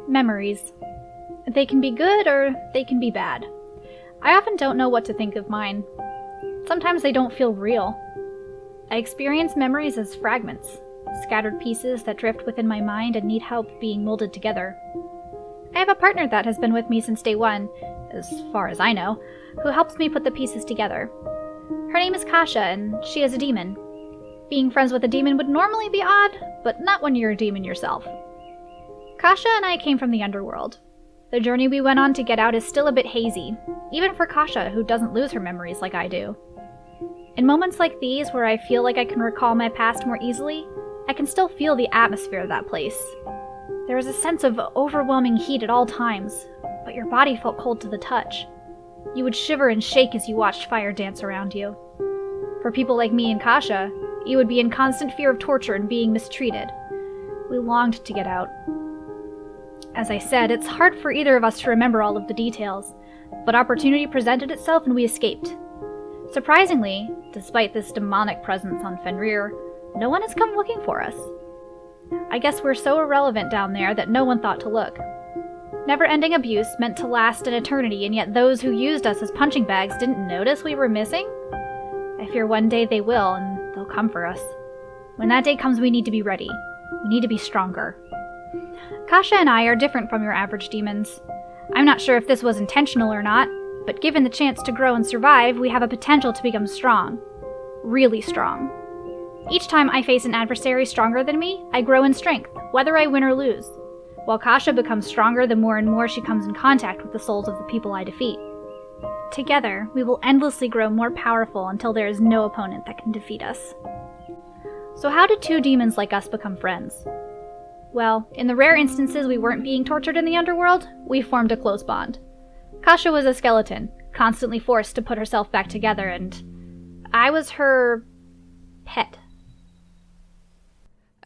Memories. They can be good or they can be bad. I often don't know what to think of mine. Sometimes they don't feel real. I experience memories as fragments, scattered pieces that drift within my mind and need help being molded together. I have a partner that has been with me since day one, as far as I know, who helps me put the pieces together. Her name is Kasha, and she is a demon. Being friends with a demon would normally be odd, but not when you're a demon yourself. Kasha and I came from the underworld. The journey we went on to get out is still a bit hazy, even for Kasha, who doesn't lose her memories like I do. In moments like these, where I feel like I can recall my past more easily, I can still feel the atmosphere of that place. There was a sense of overwhelming heat at all times, but your body felt cold to the touch. You would shiver and shake as you watched fire dance around you. For people like me and Kasha, you would be in constant fear of torture and being mistreated. We longed to get out. As I said, it's hard for either of us to remember all of the details, but opportunity presented itself and we escaped. Surprisingly, despite this demonic presence on Fenrir, no one has come looking for us. I guess we're so irrelevant down there that no one thought to look. Never-ending abuse meant to last an eternity, and yet those who used us as punching bags didn't notice we were missing? I fear one day they will, and they'll come for us. When that day comes, we need to be ready. We need to be stronger. Kasha and I are different from your average demons. I'm not sure if this was intentional or not, but given the chance to grow and survive, we have a potential to become strong. Really strong. Each time I face an adversary stronger than me, I grow in strength, whether I win or lose, while Kasha becomes stronger the more and more she comes in contact with the souls of the people I defeat. Together, we will endlessly grow more powerful until there is no opponent that can defeat us. So how did two demons like us become friends? Well, in the rare instances we weren't being tortured in the underworld, we formed a close bond. Kasha was a skeleton, constantly forced to put herself back together, and I was her pet.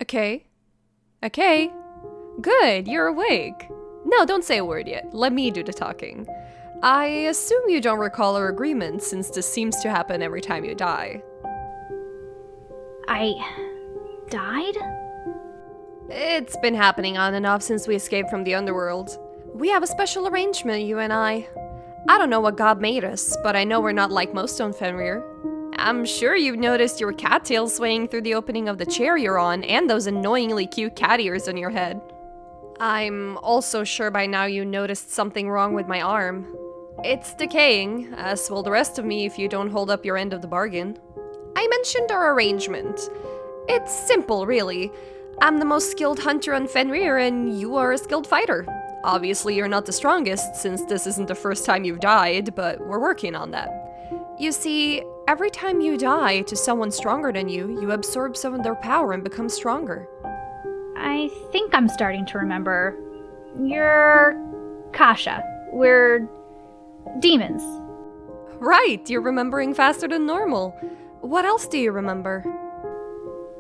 Okay. Good, you're awake. No, don't say a word yet. Let me do the talking. I assume you don't recall our agreement, since this seems to happen every time you die. I died? It's been happening on and off since we escaped from the underworld. We have a special arrangement, you and I. I don't know what God made us, but I know we're not like most on Fenrir. I'm sure you've noticed your cattails swaying through the opening of the chair you're on, and those annoyingly cute cat ears on your head. I'm also sure by now you noticed something wrong with my arm. It's decaying, as will the rest of me if you don't hold up your end of the bargain. I mentioned our arrangement. It's simple, really. I'm the most skilled hunter on Fenrir, and you are a skilled fighter. Obviously, you're not the strongest, since this isn't the first time you've died, but we're working on that. You see, every time you die to someone stronger than you, you absorb some of their power and become stronger. I think I'm starting to remember. You're Kasha. We're demons. Right, you're remembering faster than normal. What else do you remember?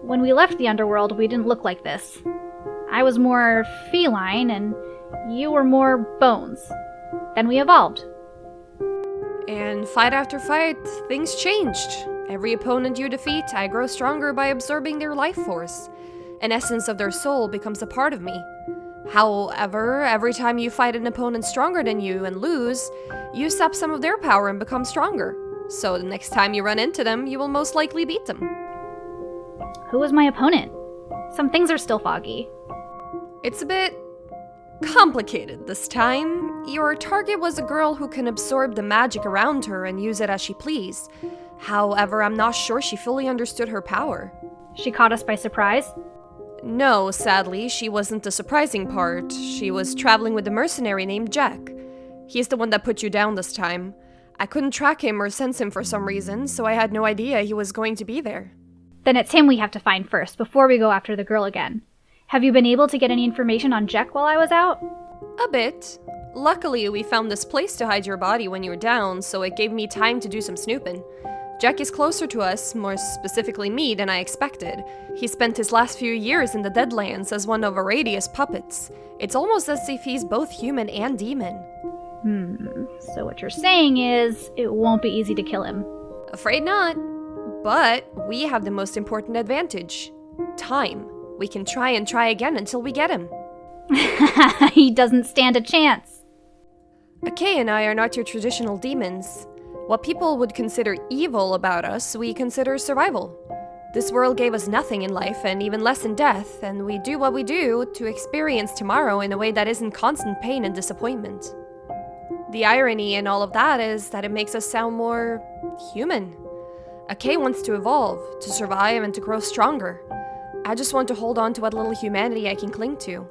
When we left the underworld, we didn't look like this. I was more feline, and you were more bones. Then we evolved. And fight after fight, things changed. Every opponent you defeat, I grow stronger by absorbing their life force. An essence of their soul becomes a part of me. However, every time you fight an opponent stronger than you and lose, you sap some of their power and become stronger. So the next time you run into them, you will most likely beat them. Who was my opponent? Some things are still foggy. It's a bit complicated this time. Your target was a girl who can absorb the magic around her and use it as she pleased. However, I'm not sure she fully understood her power. She caught us by surprise? No, sadly, she wasn't the surprising part. She was traveling with a mercenary named Jack. He's the one that put you down this time. I couldn't track him or sense him for some reason, so I had no idea he was going to be there. Then it's him we have to find first, before we go after the girl again. Have you been able to get any information on Jack while I was out? A bit. Luckily, we found this place to hide your body when you were down, so it gave me time to do some snooping. Jack is closer to us, more specifically me, than I expected. He spent his last few years in the Deadlands as one of Aradia's puppets. It's almost as if he's both human and demon. So what you're saying is, it won't be easy to kill him. Afraid not. But we have the most important advantage. Time. We can try and try again until we get him. He doesn't stand a chance. Akei and I are not your traditional demons. What people would consider evil about us, we consider survival. This world gave us nothing in life, and even less in death, and we do what we do to experience tomorrow in a way that isn't constant pain and disappointment. The irony in all of that is that it makes us sound more human. Akei wants to evolve, to survive, and to grow stronger. I just want to hold on to what little humanity I can cling to.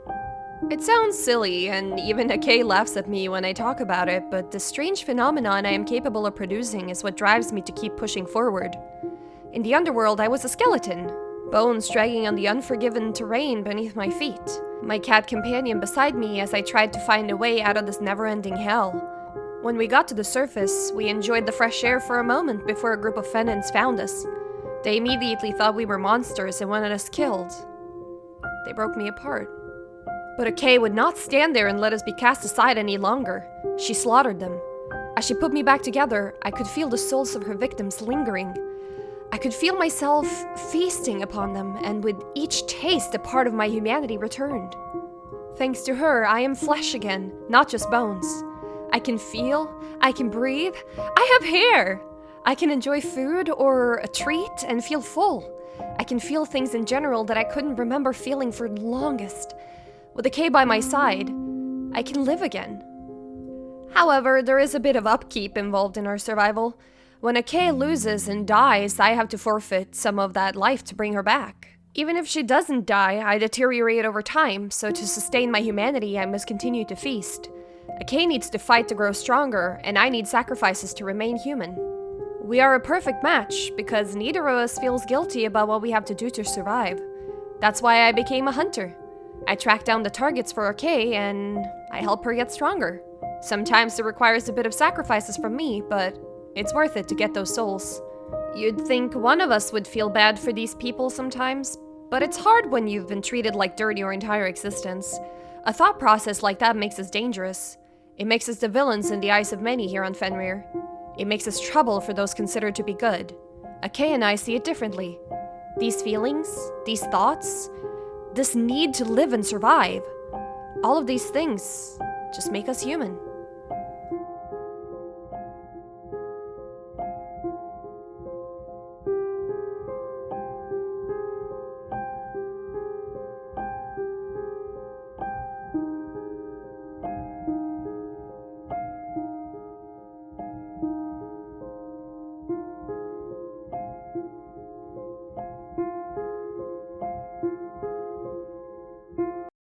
It sounds silly, and even Akei laughs at me when I talk about it, but the strange phenomenon I am capable of producing is what drives me to keep pushing forward. In the underworld, I was a skeleton, bones dragging on the unforgiven terrain beneath my feet, my cat companion beside me as I tried to find a way out of this never-ending hell. When we got to the surface, we enjoyed the fresh air for a moment before a group of Fenins found us. They immediately thought we were monsters and wanted us killed. They broke me apart. But Akei would not stand there and let us be cast aside any longer. She slaughtered them. As she put me back together, I could feel the souls of her victims lingering. I could feel myself feasting upon them, and with each taste, a part of my humanity returned. Thanks to her, I am flesh again, not just bones. I can feel, I can breathe, I have hair! I can enjoy food or a treat and feel full. I can feel things in general that I couldn't remember feeling for the longest. With Akei by my side, I can live again. However, there is a bit of upkeep involved in our survival. When Akei loses and dies, I have to forfeit some of that life to bring her back. Even if she doesn't die, I deteriorate over time, so to sustain my humanity, I must continue to feast. Akei needs to fight to grow stronger, and I need sacrifices to remain human. We are a perfect match, because neither of us feels guilty about what we have to do to survive. That's why I became a hunter. I track down the targets for Akei, and I help her get stronger. Sometimes it requires a bit of sacrifices from me, but it's worth it to get those souls. You'd think one of us would feel bad for these people sometimes, but it's hard when you've been treated like dirt your entire existence. A thought process like that makes us dangerous. It makes us the villains in the eyes of many here on Fenrir. It makes us trouble for those considered to be good. Akei and I see it differently. These feelings, these thoughts, this need to live and survive, all of these things just make us human.